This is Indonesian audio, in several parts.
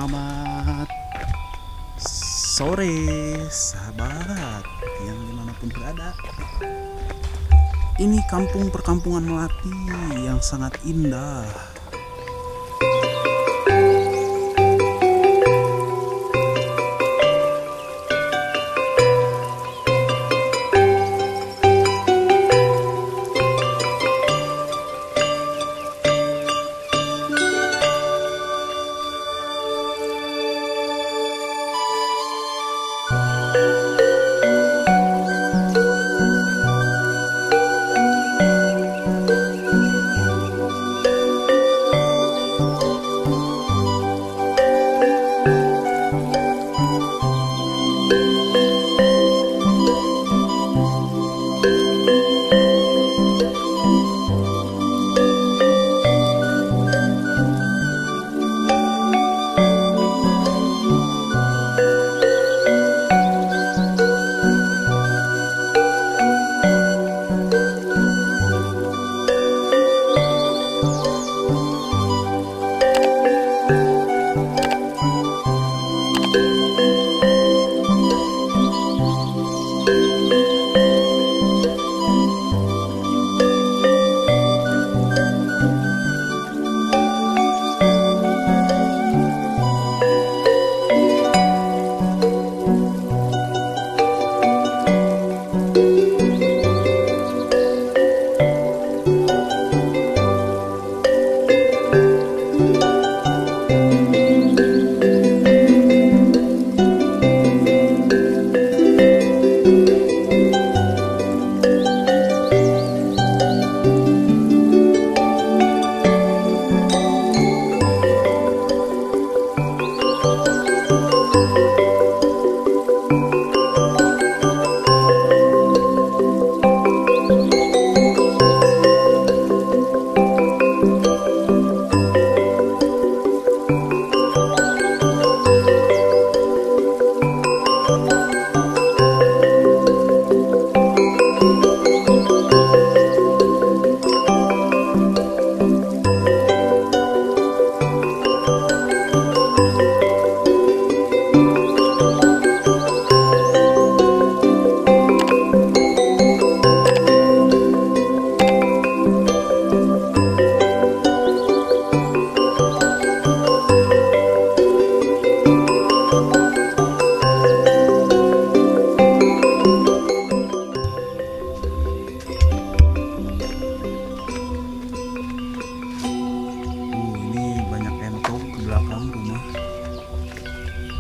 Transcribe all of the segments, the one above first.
Selamat sore sahabat yang dimanapun berada. Ini kampung perkampungan Melati yang sangat indah.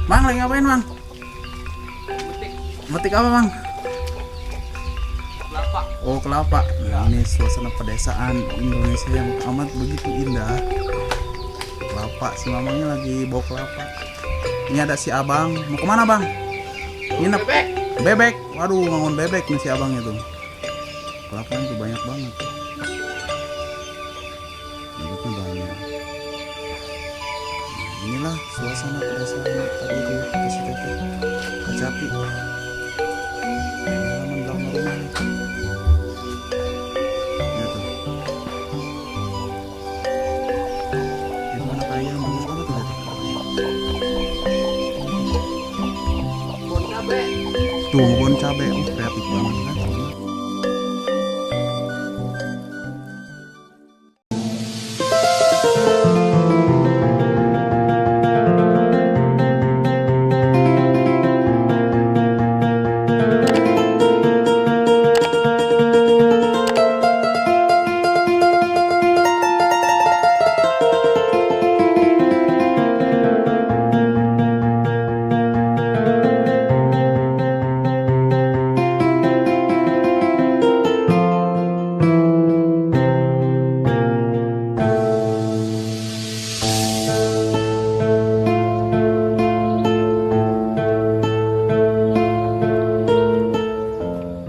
Mang, lagi ngapain, Mang? Metik apa, Mang? Kelapa. Oh, kelapa. Nah, ini suasana pedesaan Indonesia yang amat begitu indah. Kelapa, si mamangnya lagi bawa kelapa. Ini ada si abang. Mau kemana, Bang? Nginep. Bebek. Waduh, ngangon bebek nih si abangnya tuh. Kelapanya tuh banyak banget. Bebeknya banyak. Inilah suasana pedesaan tadi di Kasitete Kacapi. Halaman belakang rumah nih. Ya tuh. Gimana kayak yang bagus banget tuh. Bon cabe. Tuh bon cabe, kreatif banget kan.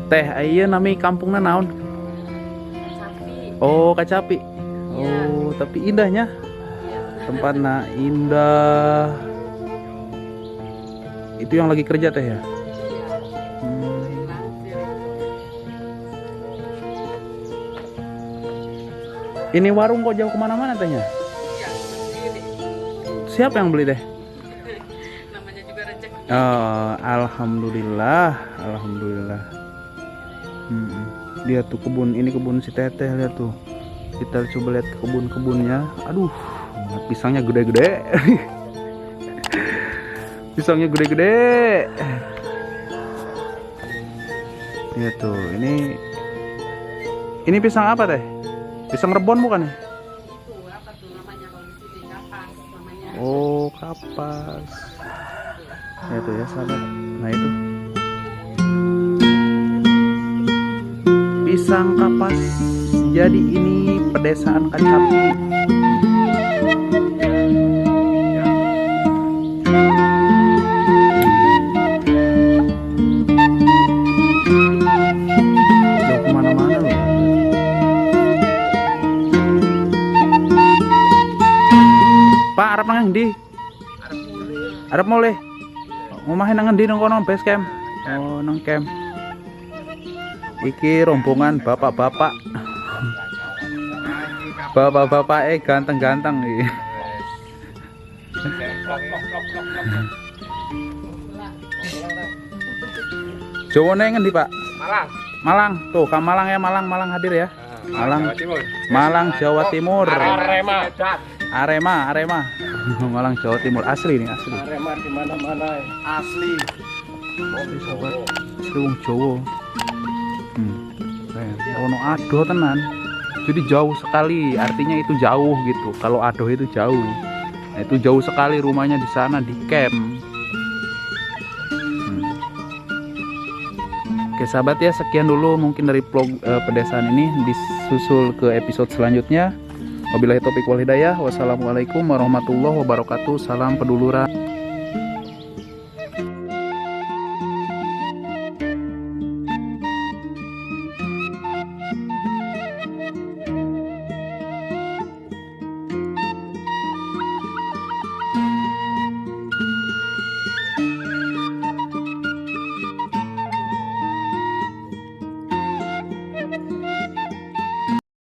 Teh, ayeuna nami kampungna naon? Kacapi. Oh, Kacapi. Iya. Oh, tapi indahnya. Iya. Tempatnya indah. Itu yang lagi kerja teh ya? Iya. Hmm. Freelancer. Ini warung kok jauh kemana-mana tehnya? Iya, sendiri. Siapa yang beli teh? Alhamdulillah, alhamdulillah. Lihat tuh kebun, ini kebun si Teteh, lihat tuh. Kita coba lihat kebun-kebunnya. Aduh, pisangnya gede-gede. Pisangnya gede-gede. Lihat tuh, ini pisang apa teh? Pisang rebon bukan ya? Itu apa tuh namanya kalau di sini kapas namanya. Oh, kapas. Ya tuh ya sahabat. Nah itu pisang kapas. Jadi ini pedesaan Kacapi. Jauh kemana-mana loh. Pak, arep nang ndi? Arep mulai. Ngomahe nang endi nang kono base camp? Oh, nang camp. Iki rombongan bapak-bapak. Bapak-bapak ganteng-ganteng iki. Jawane ngendi, Pak? Malang. Malang. Tuh, Kang Malang ya, Malang hadir ya. Malang. Malang Jawa Timur. Arema. Arema. Malang Jawa Timur asli nih, asli. Arema di mana-mana. Asli. Sobat, asli wong Jawa. Ono adoh tenan. Jadi jauh sekali, artinya itu jauh gitu. Kalau adoh itu jauh. Nah, itu jauh sekali rumahnya di sana di camp. Oke sahabat ya, sekian dulu mungkin dari vlog pedesaan ini, disusul ke episode selanjutnya. Wabillahi taufiq wal hidayah. Wassalamualaikum warahmatullahi wabarakatuh. Salam peduluran.